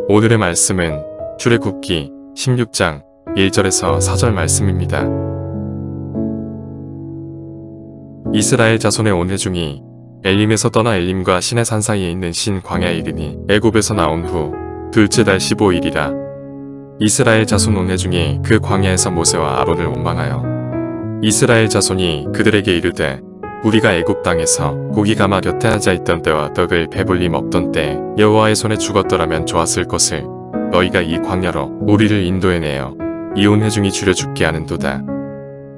오늘의 말씀은 출애굽기 16장 1절에서 4절 말씀입니다. 이스라엘 자손의 온 회중이 엘림에서 떠나 엘림과 시내 산 사이에 있는 신 광야에 이르니 애굽에서 나온 후 둘째 달 15일이라. 이스라엘 자손 온 회중이 그 광야에서 모세와 아론을 원망하여 이스라엘 자손이 그들에게 이르되 우리가 애굽 땅에서 고기 가마 곁에 앉아 있던 때와 떡을 배불리 먹던 때 여호와의 손에 죽었더라면 좋았을 것을 너희가 이 광야로 우리를 인도해내어 이 온 회중이 줄여 죽게 하는도다.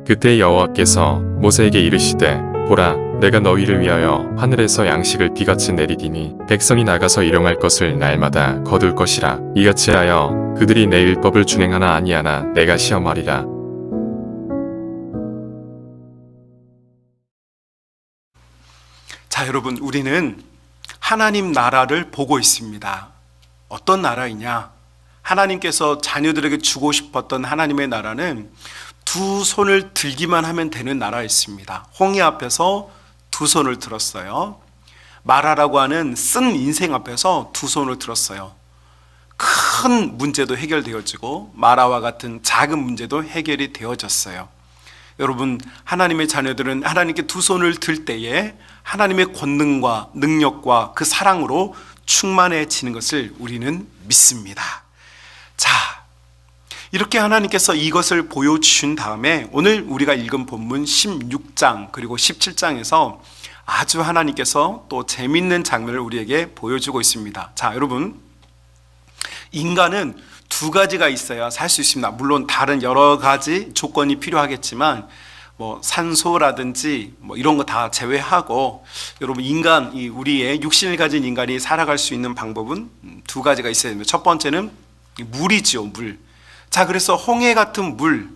그때 여호와께서 모세에게 이르시되 보라, 내가 너희를 위하여 하늘에서 양식을 비같이 내리리니 백성이 나가서 일용할 것을 날마다 거둘 것이라. 이같이 하여 그들이 내 율법을 준행하나 아니하나 내가 시험하리라. 자, 여러분, 우리는 하나님 나라를 보고 있습니다. 어떤 나라이냐? 하나님께서 자녀들에게 주고 싶었던 하나님의 나라는 두 손을 들기만 하면 되는 나라였습니다. 홍해 앞에서 두 손을 들었어요. 마라라고 하는 쓴 인생 앞에서 두 손을 들었어요. 큰 문제도 해결되어지고 마라와 같은 작은 문제도 해결이 되어졌어요. 여러분, 하나님의 자녀들은 하나님께 두 손을 들 때에 하나님의 권능과 능력과 그 사랑으로 충만해지는 것을 우리는 믿습니다. 자, 이렇게 하나님께서 이것을 보여주신 다음에 오늘 우리가 읽은 본문 16장 그리고 17장에서 아주 하나님께서 또 재밌는 장면을 우리에게 보여주고 있습니다. 자, 여러분, 인간은 두 가지가 있어야 살 수 있습니다. 물론 다른 여러 가지 조건이 필요하겠지만 산소라든지 이런 거 다 제외하고 여러분, 우리의 육신을 가진 인간이 살아갈 수 있는 방법은 두 가지가 있어야 됩니다. 첫 번째는 물이지요, 물. 자, 그래서 홍해 같은 물,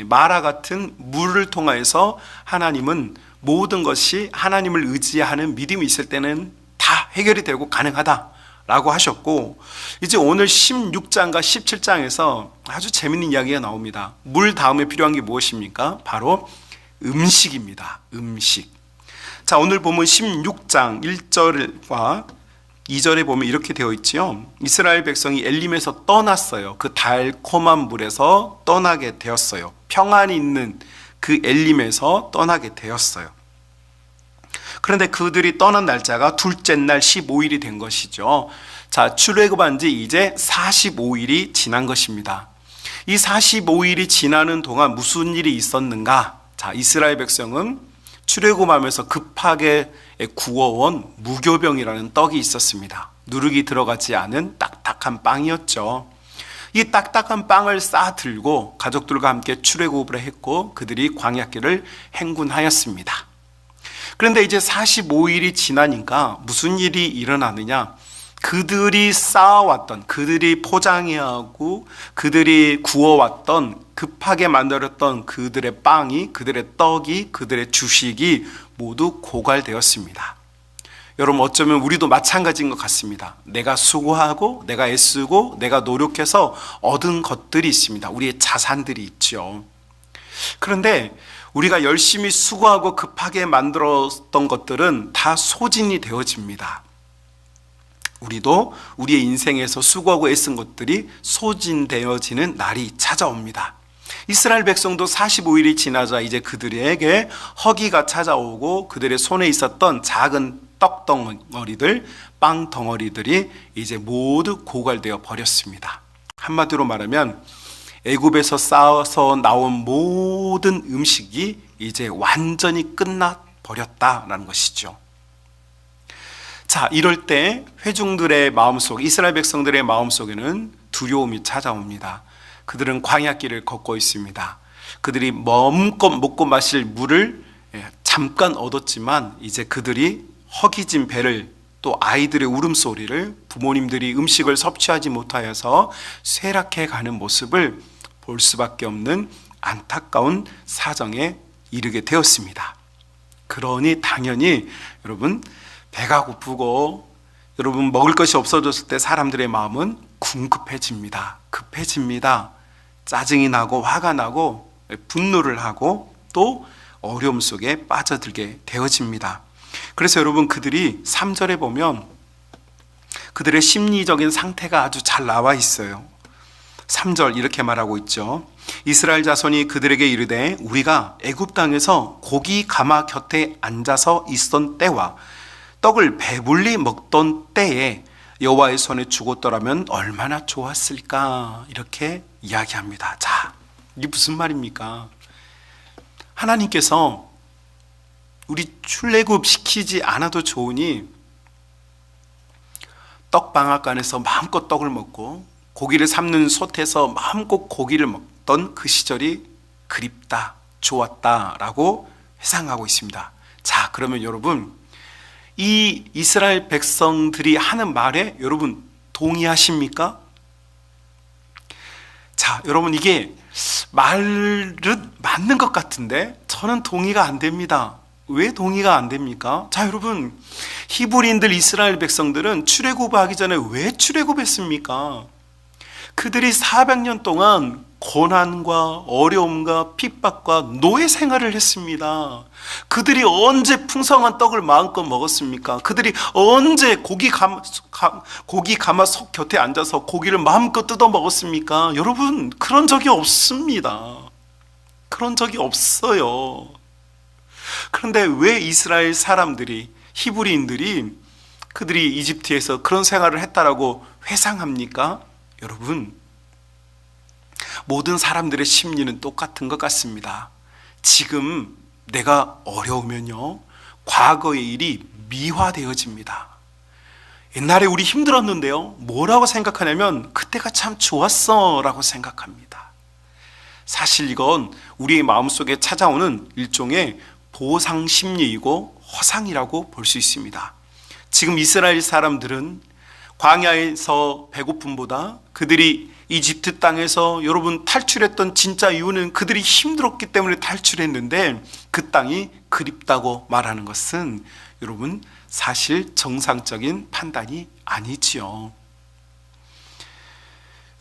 마라 같은 물을 통하여서 하나님은 모든 것이 하나님을 의지하는 믿음이 있을 때는 다 해결이 되고 가능하다라고 하셨고, 이제 오늘 16장과 17장에서 아주 재밌는 이야기가 나옵니다. 물 다음에 필요한 게 무엇입니까? 바로 음식입니다. 음식. 자, 오늘 보면 16장 1절과 2절에 보면 이렇게 되어 있지요. 이스라엘 백성이 엘림에서 떠났어요. 그 달콤한 물에서 떠나게 되었어요. 평안이 있는 그 엘림에서 떠나게 되었어요. 그런데 그들이 떠난 날짜가 둘째 날 15일이 된 것이죠. 자, 출애굽한 지 이제 45일이 지난 것입니다. 이 45일이 지나는 동안 무슨 일이 있었는가? 자, 이스라엘 백성은 출애굽하면서 급하게 구워온 무교병이라는 떡이 있었습니다. 누룩이 들어가지 않은 딱딱한 빵이었죠. 이 딱딱한 빵을 싸 들고 가족들과 함께 출애굽을 했고 그들이 광야길을 행군하였습니다. 그런데 이제 45일이 지나니까 무슨 일이 일어나느냐? 그들이 쌓아왔던, 그들이 포장해하고 그들이 구워왔던, 급하게 만들었던 그들의 빵이, 그들의 떡이, 그들의 주식이 모두 고갈되었습니다. 여러분, 어쩌면 우리도 마찬가지인 것 같습니다. 내가 수고하고 내가 애쓰고 내가 노력해서 얻은 것들이 있습니다. 우리의 자산들이 있죠. 그런데 우리가 열심히 수고하고 급하게 만들었던 것들은 다 소진이 되어집니다. 우리도 우리의 인생에서 수고하고 애쓴 것들이 소진되어지는 날이 찾아옵니다. 이스라엘 백성도 45일이 지나자 이제 그들에게 허기가 찾아오고 그들의 손에 있었던 작은 떡덩어리들, 빵 덩어리들이 이제 모두 고갈되어 버렸습니다. 한마디로 말하면 애굽에서 쌓아서 나온 모든 음식이 이제 완전히 끝나 버렸다라는 것이죠. 자, 이럴 때 회중들의 마음속, 이스라엘 백성들의 마음속에는 두려움이 찾아옵니다. 그들은 광야길을 걷고 있습니다. 그들이 마음껏 먹고 마실 물을 잠깐 얻었지만 이제 그들이 허기진 배를, 또 아이들의 울음소리를, 부모님들이 음식을 섭취하지 못하여서 쇠락해 가는 모습을 볼 수밖에 없는 안타까운 사정에 이르게 되었습니다. 그러니 당연히 여러분, 배가 고프고 여러분 먹을 것이 없어졌을 때 사람들의 마음은 궁급해집니다. 급해집니다. 짜증이 나고 화가 나고 분노를 하고 또 어려움 속에 빠져들게 되어집니다. 그래서 여러분, 그들이 3절에 보면 그들의 심리적인 상태가 아주 잘 나와 있어요. 3절 이렇게 말하고 있죠. 이스라엘 자손이 그들에게 이르되 우리가 애굽 땅에서 고기 가마 곁에 앉아서 있던 때와 떡을 배불리 먹던 때에 여호와의 손에 죽었더라면 얼마나 좋았을까, 이렇게 이야기합니다. 자, 이게 무슨 말입니까? 하나님께서 우리 출애굽 시키지 않아도 좋으니 떡방앗간에서 마음껏 떡을 먹고 고기를 삶는 솥에서 마음껏 고기를 먹던 그 시절이 그립다, 좋았다라고 회상하고 있습니다. 자, 그러면 여러분, 이 이스라엘 백성들이 하는 말에 여러분 동의하십니까? 자, 여러분, 이게 말은 맞는 것 같은데 저는 동의가 안 됩니다. 왜 동의가 안 됩니까? 자, 여러분, 히브리인들, 이스라엘 백성들은 출애굽하기 전에 왜 출애굽했습니까? 그들이 400년 동안 고난과 어려움과 핍박과 노예 생활을 했습니다. 그들이 언제 풍성한 떡을 마음껏 먹었습니까? 그들이 언제 고기 가마솥 곁에 앉아서 고기를 마음껏 뜯어 먹었습니까? 여러분, 그런 적이 없습니다. 그런 적이 없어요. 그런데 왜 이스라엘 사람들이, 히브리인들이 그들이 이집트에서 그런 생활을 했다라고 회상합니까? 여러분, 모든 사람들의 심리는 똑같은 것 같습니다. 지금 내가 어려우면요, 과거의 일이 미화되어집니다. 옛날에 우리 힘들었는데요, 뭐라고 생각하냐면 그때가 참 좋았어 라고 생각합니다. 사실 이건 우리의 마음속에 찾아오는 일종의 보상 심리이고 허상이라고 볼 수 있습니다. 지금 이스라엘 사람들은 광야에서 배고픔보다 그들이 이집트 땅에서 여러분 탈출했던 진짜 이유는 그들이 힘들었기 때문에 탈출했는데 그 땅이 그립다고 말하는 것은 여러분 사실 정상적인 판단이 아니지요.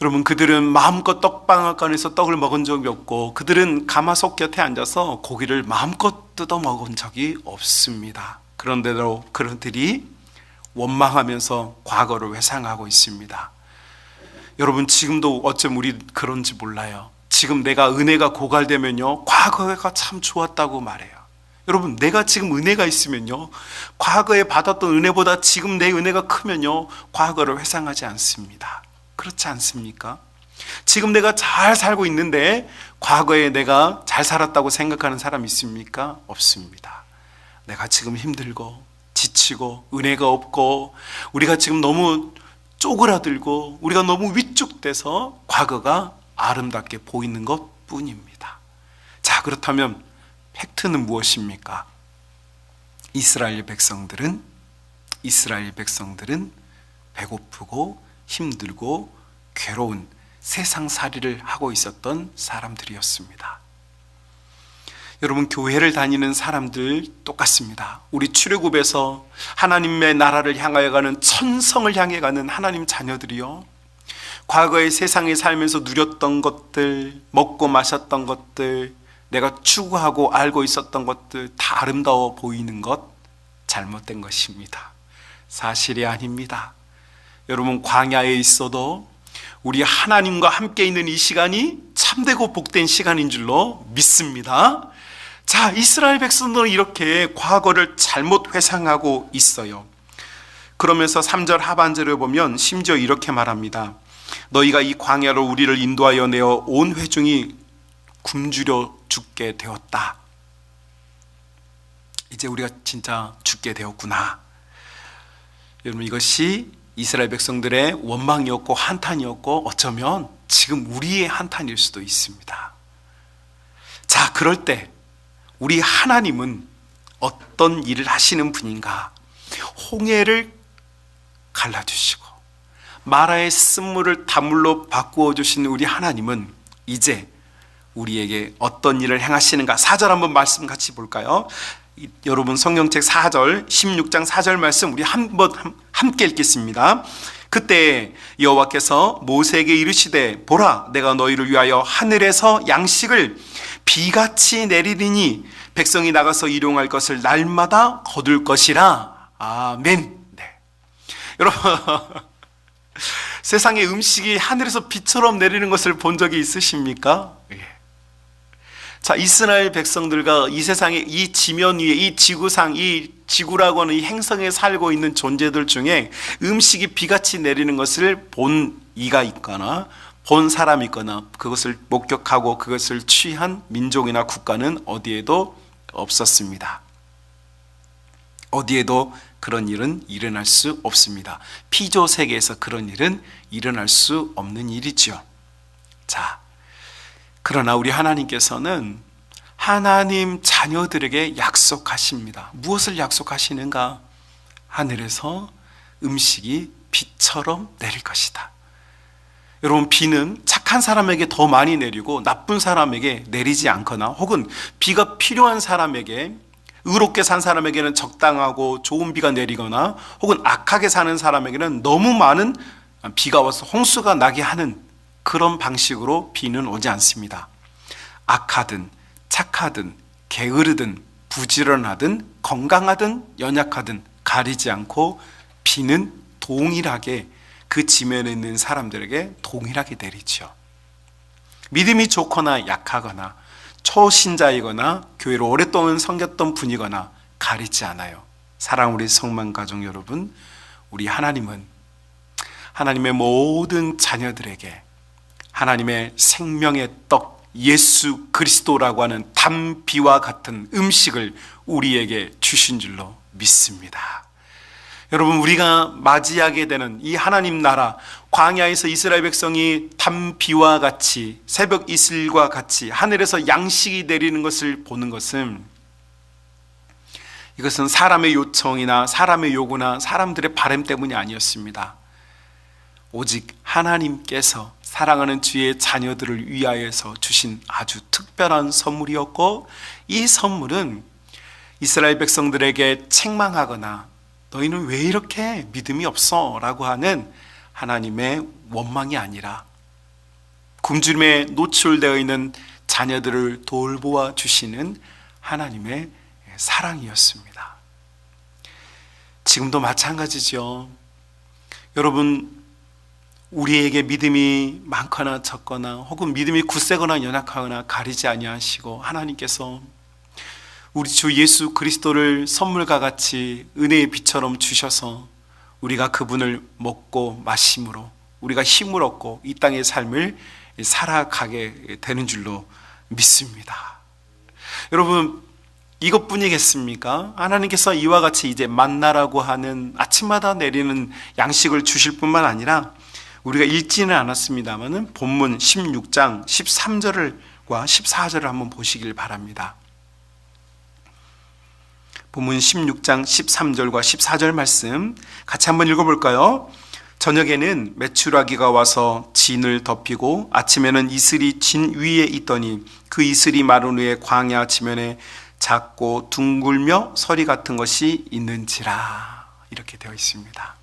여러분, 그들은 마음껏 떡방앗간에서 떡을 먹은 적이 없고 그들은 가마솥 곁에 앉아서 고기를 마음껏 뜯어 먹은 적이 없습니다. 그런데도 그들이 원망하면서 과거를 회상하고 있습니다. 여러분, 지금도 어쩜 우리 그런지 몰라요. 지금 내가 은혜가 고갈되면요, 과거가 참 좋았다고 말해요. 여러분, 내가 지금 은혜가 있으면요, 과거에 받았던 은혜보다 지금 내 은혜가 크면요, 과거를 회상하지 않습니다. 그렇지 않습니까? 지금 내가 잘 살고 있는데 과거에 내가 잘 살았다고 생각하는 사람 있습니까? 없습니다. 내가 지금 힘들고 지치고 은혜가 없고 우리가 지금 너무 쪼그라들고 우리가 너무 위축돼서 과거가 아름답게 보이는 것 뿐입니다. 자, 그렇다면 팩트는 무엇입니까? 이스라엘 백성들은 배고프고 힘들고 괴로운 세상살이를 하고 있었던 사람들이었습니다. 여러분, 교회를 다니는 사람들 똑같습니다. 우리 출애굽에서 하나님의 나라를 향하여 가는, 천성을 향해 가는 하나님 자녀들이요, 과거의 세상에 살면서 누렸던 것들, 먹고 마셨던 것들, 내가 추구하고 알고 있었던 것들 다 아름다워 보이는 것, 잘못된 것입니다. 사실이 아닙니다. 여러분, 광야에 있어도 우리 하나님과 함께 있는 이 시간이 참되고 복된 시간인 줄로 믿습니다. 자, 이스라엘 백성들은 이렇게 과거를 잘못 회상하고 있어요. 그러면서 3절 하반절을 보면 심지어 이렇게 말합니다. 너희가 이 광야로 우리를 인도하여 내어 온 회중이 굶주려 죽게 되었다. 이제 우리가 진짜 죽게 되었구나. 여러분, 이것이 이스라엘 백성들의 원망이었고 한탄이었고 어쩌면 지금 우리의 한탄일 수도 있습니다. 자, 그럴 때 우리 하나님은 어떤 일을 하시는 분인가? 홍해를 갈라주시고 마라의 쓴물을 단물로 바꾸어 주시는 우리 하나님은 이제 우리에게 어떤 일을 행하시는가? 4절 한번 말씀 같이 볼까요? 여러분, 성경책 4절 16장 4절 말씀 우리 한번 함께 읽겠습니다. 그때 여호와께서 모세에게 이르시되 보라, 내가 너희를 위하여 하늘에서 양식을 비같이 내리리니 백성이 나가서 일용할 것을 날마다 거둘 것이라. 아멘. 네. 여러분, 세상에 음식이 하늘에서 비처럼 내리는 것을 본 적이 있으십니까? 예. 자, 이스라엘 백성들과 이 세상의 이 지면 위에 이 지구상, 이 지구라고 하는 이 행성에 살고 있는 존재들 중에 음식이 비같이 내리는 것을 본 이가 있거나 본 사람이 있거나 그것을 목격하고 그것을 취한 민족이나 국가는 어디에도 없었습니다. 어디에도 그런 일은 일어날 수 없습니다. 피조 세계에서 그런 일은 일어날 수 없는 일이죠. 자, 그러나 우리 하나님께서는 하나님 자녀들에게 약속하십니다. 무엇을 약속하시는가? 하늘에서 음식이 비처럼 내릴 것이다. 여러분, 비는 착한 사람에게 더 많이 내리고 나쁜 사람에게 내리지 않거나, 혹은 비가 필요한 사람에게, 의롭게 산 사람에게는 적당하고 좋은 비가 내리거나, 혹은 악하게 사는 사람에게는 너무 많은 비가 와서 홍수가 나게 하는 그런 방식으로 비는 오지 않습니다. 악하든 착하든 게으르든 부지런하든 건강하든 연약하든 가리지 않고 비는 동일하게 그 지면에 있는 사람들에게 동일하게 내리죠. 믿음이 좋거나 약하거나 초신자이거나 교회를 오랫동안 섬겼던 분이거나 가리지 않아요. 사랑 우리 성만 가족 여러분, 우리 하나님은 하나님의 모든 자녀들에게 하나님의 생명의 떡 예수 그리스도라고 하는 단비와 같은 음식을 우리에게 주신 줄로 믿습니다. 여러분, 우리가 맞이하게 되는 이 하나님 나라, 광야에서 이스라엘 백성이 단비와 같이 새벽 이슬과 같이 하늘에서 양식이 내리는 것을 보는 것은, 이것은 사람의 요청이나 사람의 요구나 사람들의 바람 때문이 아니었습니다. 오직 하나님께서 사랑하는 주의 자녀들을 위하여서 주신 아주 특별한 선물이었고, 이 선물은 이스라엘 백성들에게 책망하거나 너희는 왜 이렇게 믿음이 없어? 라고 하는 하나님의 원망이 아니라 굶주림에 노출되어 있는 자녀들을 돌보아 주시는 하나님의 사랑이었습니다. 지금도 마찬가지죠. 여러분, 우리에게 믿음이 많거나 적거나 혹은 믿음이 굳세거나 연약하거나 가리지 아니하시고 하나님께서 우리 주 예수 그리스도를 선물과 같이 은혜의 빛처럼 주셔서 우리가 그분을 먹고 마심으로 우리가 힘을 얻고 이 땅의 삶을 살아가게 되는 줄로 믿습니다. 여러분, 이것뿐이겠습니까? 하나님께서 이와 같이 이제 만나라고 하는 아침마다 내리는 양식을 주실 뿐만 아니라 우리가 읽지는 않았습니다만 본문 16장 13절과 14절을 한번 보시길 바랍니다. 본문 16장 13절과 14절 말씀 같이 한번 읽어볼까요? 저녁에는 메추라기가 와서 진을 덮이고 아침에는 이슬이 진 위에 있더니 그 이슬이 마른 후에 광야 지면에 작고 둥글며 서리 같은 것이 있는지라, 이렇게 되어 있습니다.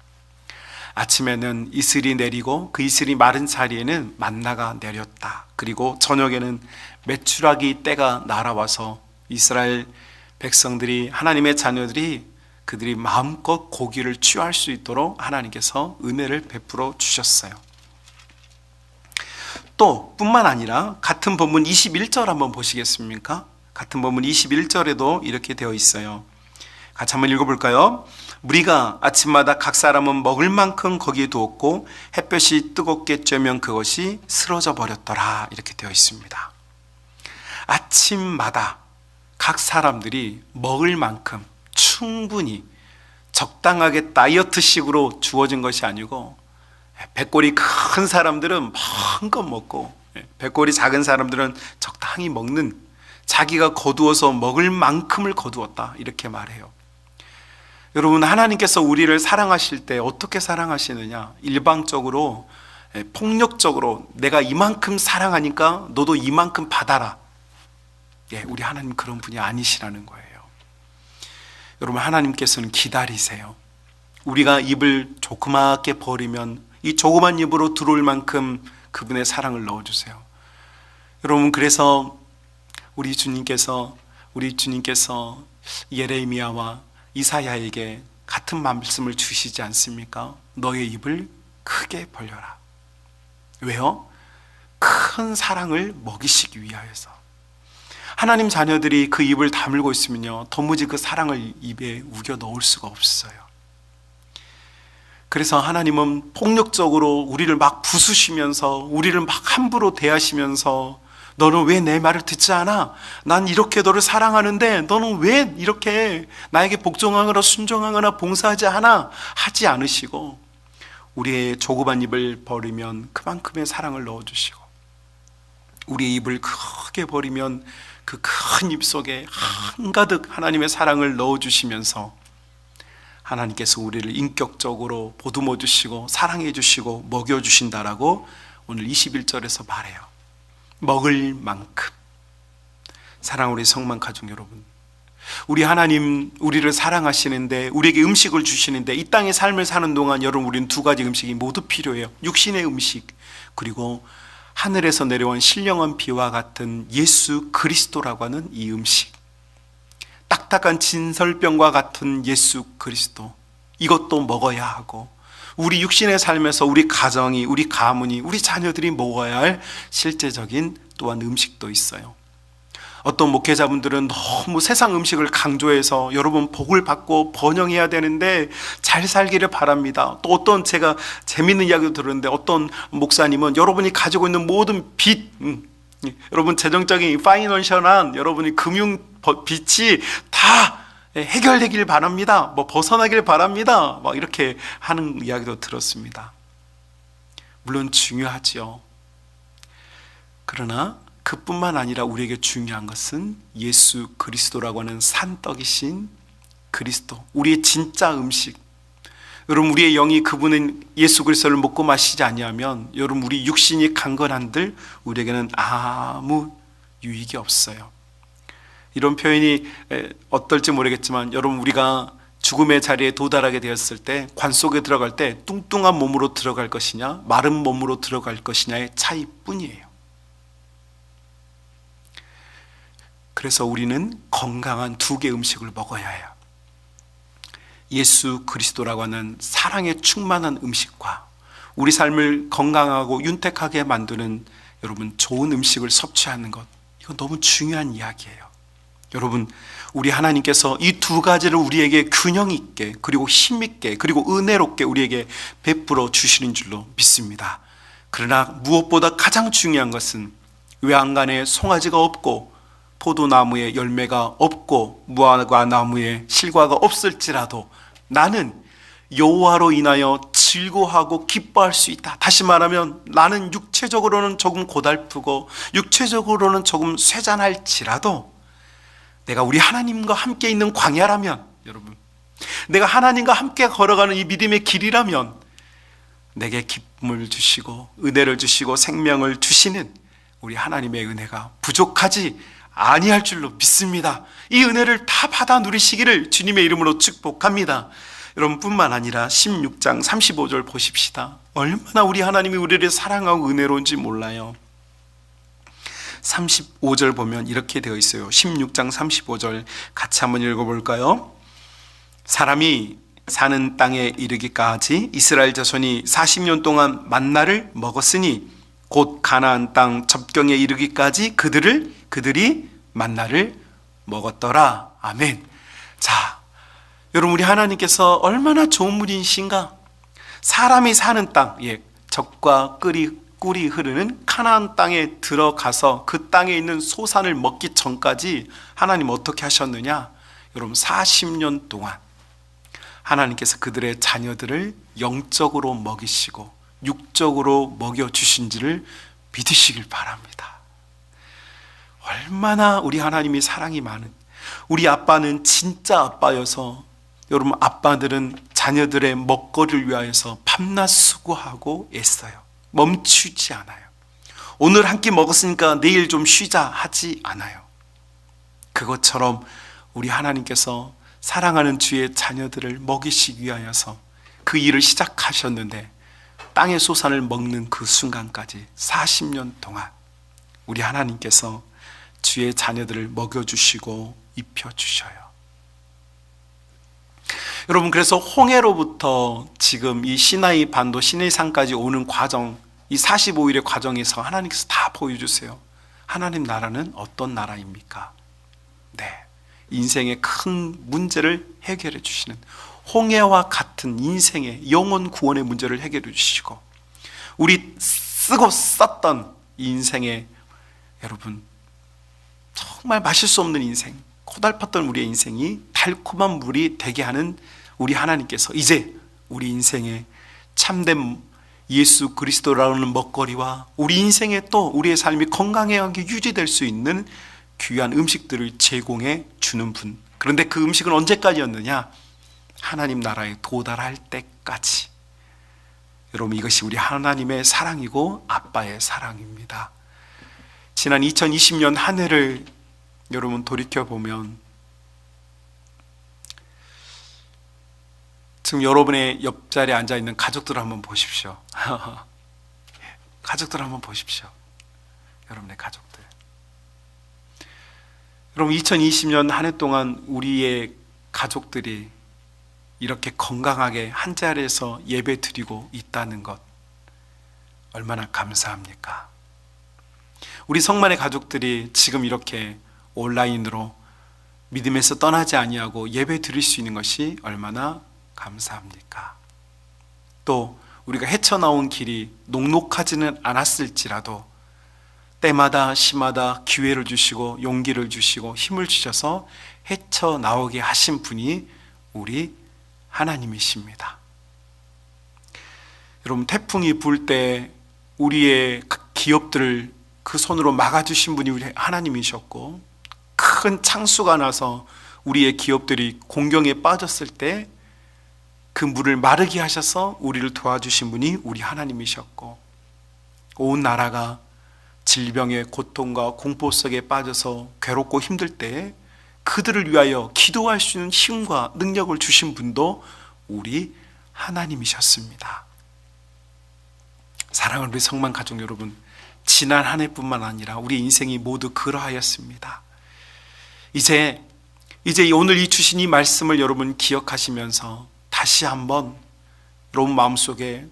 아침에는 이슬이 내리고 그 이슬이 마른 자리에는 만나가 내렸다. 그리고 저녁에는 메추라기 떼가 날아와서 이스라엘 백성들이, 하나님의 자녀들이 그들이 마음껏 고기를 취할 수 있도록 하나님께서 은혜를 베풀어 주셨어요. 또 뿐만 아니라 같은 본문 21절 한번 보시겠습니까? 같은 본문 21절에도 이렇게 되어 있어요. 같이 한번 읽어볼까요? 무리가 아침마다 각 사람은 먹을 만큼 거기에 두었고 햇볕이 뜨겁게 쬐면 그것이 쓰러져 버렸더라, 이렇게 되어 있습니다. 아침마다 각 사람들이 먹을 만큼 충분히 적당하게 다이어트식으로 주어진 것이 아니고, 배꼽이 큰 사람들은 마음껏 먹고 배꼽이 작은 사람들은 적당히 먹는, 자기가 거두어서 먹을 만큼을 거두었다, 이렇게 말해요. 여러분, 하나님께서 우리를 사랑하실 때 어떻게 사랑하시느냐? 일방적으로 폭력적으로 내가 이만큼 사랑하니까 너도 이만큼 받아라. 우리 하나님 그런 분이 아니시라는 거예요. 여러분, 하나님께서는 기다리세요. 우리가 입을 조그맣게 벌이면 이 조그만 입으로 들어올 만큼 그분의 사랑을 넣어주세요. 여러분, 그래서 우리 주님께서 예레미야와 이사야에게 같은 말씀을 주시지 않습니까? 너의 입을 크게 벌려라. 왜요? 큰 사랑을 먹이시기 위하여서. 하나님 자녀들이 그 입을 다물고 있으면요, 도무지 그 사랑을 입에 우겨 넣을 수가 없어요. 그래서 하나님은 폭력적으로 우리를 막 부수시면서, 우리를 막 함부로 대하시면서, 너는 왜 내 말을 듣지 않아? 난 이렇게 너를 사랑하는데 너는 왜 이렇게 나에게 복종하거나 순종하거나 봉사하지 않아? 하지 않으시고, 우리의 조그만 입을 버리면 그만큼의 사랑을 넣어주시고, 우리의 입을 크게 버리면 그 큰 입 속에 한가득 하나님의 사랑을 넣어주시면서 하나님께서 우리를 인격적으로 보듬어 주시고 사랑해 주시고 먹여 주신다라고 오늘 21절에서 말해요. 먹을 만큼. 사랑하는 우리 성만 가족 여러분, 우리 하나님 우리를 사랑하시는데, 우리에게 음식을 주시는데, 이 땅의 삶을 사는 동안 여러분, 우리는 두 가지 음식이 모두 필요해요. 육신의 음식, 그리고 하늘에서 내려온 신령한 비와 같은 예수 그리스도라고 하는 이 음식, 딱딱한 진설병과 같은 예수 그리스도, 이것도 먹어야 하고, 우리 육신의 삶에서 우리 가정이, 우리 가문이, 우리 자녀들이 먹어야 할 실제적인 또한 음식도 있어요. 어떤 목회자분들은 너무 세상 음식을 강조해서 여러분 복을 받고 번영해야 되는데 잘 살기를 바랍니다. 또 어떤, 제가 재밌는 이야기도 들었는데, 어떤 목사님은 여러분이 가지고 있는 모든 빚, 여러분 재정적인 파이낸셜한 여러분이 금융 빚이 다 해결되길 바랍니다. 벗어나길 바랍니다. 이렇게 하는 이야기도 들었습니다. 물론 중요하지요. 그러나 그뿐만 아니라 우리에게 중요한 것은 예수 그리스도라고 하는 산떡이신 그리스도, 우리의 진짜 음식. 여러분, 우리의 영이 그분은 예수 그리스도를 먹고 마시지 아니하면 여러분, 우리 육신이 강건한들 우리에게는 아무 유익이 없어요. 이런 표현이 어떨지 모르겠지만, 여러분, 우리가 죽음의 자리에 도달하게 되었을 때, 관 속에 들어갈 때 뚱뚱한 몸으로 들어갈 것이냐 마른 몸으로 들어갈 것이냐의 차이뿐이에요. 그래서 우리는 건강한 두 개의 음식을 먹어야 해요. 예수 그리스도라고 하는 사랑에 충만한 음식과 우리 삶을 건강하고 윤택하게 만드는 여러분 좋은 음식을 섭취하는 것, 이건 너무 중요한 이야기예요. 여러분, 우리 하나님께서 이 두 가지를 우리에게 균형 있게, 그리고 힘 있게, 그리고 은혜롭게 우리에게 베풀어 주시는 줄로 믿습니다. 그러나 무엇보다 가장 중요한 것은 외양간에 송아지가 없고 포도나무에 열매가 없고 무화과 나무에 실과가 없을지라도 나는 여호와로 인하여 즐거워하고 기뻐할 수 있다. 다시 말하면 나는 육체적으로는 조금 고달프고 육체적으로는 조금 쇠잔할지라도 내가 우리 하나님과 함께 있는 광야라면, 여러분, 내가 하나님과 함께 걸어가는 이 믿음의 길이라면 내게 기쁨을 주시고 은혜를 주시고 생명을 주시는 우리 하나님의 은혜가 부족하지 아니할 줄로 믿습니다. 이 은혜를 다 받아 누리시기를 주님의 이름으로 축복합니다. 여러분, 뿐만 아니라 16장 35절 보십시다. 얼마나 우리 하나님이 우리를 사랑하고 은혜로운지 몰라요. 35절 보면 이렇게 되어 있어요. 16장 35절 같이 한번 읽어볼까요? 사람이 사는 땅에 이르기까지 이스라엘 자손이 40년 동안 만나를 먹었으니 곧 가나안 땅 접경에 이르기까지 그들이 만나를 먹었더라. 아멘. 자, 여러분, 우리 하나님께서 얼마나 좋은 분이신가? 사람이 사는 땅, 젖과 꿀이 흐르는 가나안 땅에 들어가서 그 땅에 있는 소산을 먹기 전까지 하나님 어떻게 하셨느냐? 여러분, 40년 동안 하나님께서 그들의 자녀들을 영적으로 먹이시고 육적으로 먹여주신지를 믿으시길 바랍니다. 얼마나 우리 하나님이 사랑이 많은, 우리 아빠는 진짜 아빠여서, 여러분, 아빠들은 자녀들의 먹거리를 위하여서 밤낮 수고하고 애써요. 멈추지 않아요. 오늘 한 끼 먹었으니까 내일 좀 쉬자 하지 않아요. 그것처럼 우리 하나님께서 사랑하는 주의 자녀들을 먹이시기 위하여서 그 일을 시작하셨는데, 땅의 소산을 먹는 그 순간까지 40년 동안 우리 하나님께서 주의 자녀들을 먹여주시고 입혀주셔요. 여러분, 그래서 홍해로부터 지금 이 시나이 반도 시내산까지 오는 과정, 이 45일의 과정에서 하나님께서 다 보여주세요. 하나님 나라는 어떤 나라입니까? 네, 인생의 큰 문제를 해결해 주시는, 홍해와 같은 인생의 영혼 구원의 문제를 해결해 주시고, 우리 쓰고 썼던 인생의, 여러분 정말 마실 수 없는 인생, 고달팠던 우리의 인생이 달콤한 물이 되게 하는 우리 하나님께서 이제 우리 인생의 참된 예수 그리스도라는 먹거리와 우리 인생에 또 우리의 삶이 건강하게 유지될 수 있는 귀한 음식들을 제공해 주는 분. 그런데 그 음식은 언제까지였느냐? 하나님 나라에 도달할 때까지. 여러분, 이것이 우리 하나님의 사랑이고 아빠의 사랑입니다. 지난 2020년 한 해를 여러분 돌이켜보면, 지금 여러분의 옆자리에 앉아있는 가족들을 한번 보십시오. 가족들을 한번 보십시오. 여러분의 가족들. 여러분, 2020년 한 해 동안 우리의 가족들이 이렇게 건강하게 한 자리에서 예배 드리고 있다는 것, 얼마나 감사합니까? 우리 성만의 가족들이 지금 이렇게 온라인으로 믿음에서 떠나지 아니하고 예배 드릴 수 있는 것이 얼마나 감사합니까? 또 우리가 헤쳐나온 길이 녹록하지는 않았을지라도 때마다 시마다 기회를 주시고 용기를 주시고 힘을 주셔서 헤쳐나오게 하신 분이 우리 하나님이십니다. 여러분, 태풍이 불 때 우리의 기업들을 그 손으로 막아주신 분이 우리 하나님이셨고, 큰 창수가 나서 우리의 기업들이 공경에 빠졌을 때 그 물을 마르게 하셔서 우리를 도와주신 분이 우리 하나님이셨고, 온 나라가 질병의 고통과 공포 속에 빠져서 괴롭고 힘들 때 그들을 위하여 기도할 수 있는 힘과 능력을 주신 분도 우리 하나님이셨습니다. 사랑하는 우리 성만 가족 여러분, 지난 한 해뿐만 아니라 우리 인생이 모두 그러하였습니다. 이제 오늘 이 주신 이 말씀을 여러분 기억하시면서 다시 한번 여러분 마음속에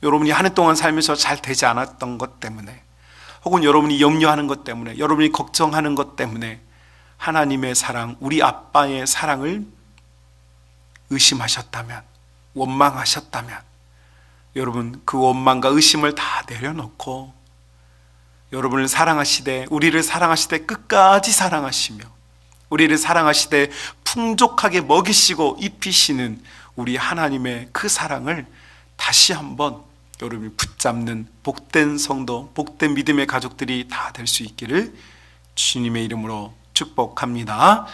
여러분이 한 해 동안 살면서 잘 되지 않았던 것 때문에, 혹은 여러분이 염려하는 것 때문에, 여러분이 걱정하는 것 때문에 하나님의 사랑, 우리 아빠의 사랑을 의심하셨다면, 원망하셨다면, 여러분 그 원망과 의심을 다 내려놓고 여러분을 사랑하시되, 우리를 사랑하시되 끝까지 사랑하시며 우리를 사랑하시되 풍족하게 먹이시고 입히시는 우리 하나님의 그 사랑을 다시 한번 여러분이 붙잡는 복된 성도, 복된 믿음의 가족들이 다 될 수 있기를 주님의 이름으로 축복합니다.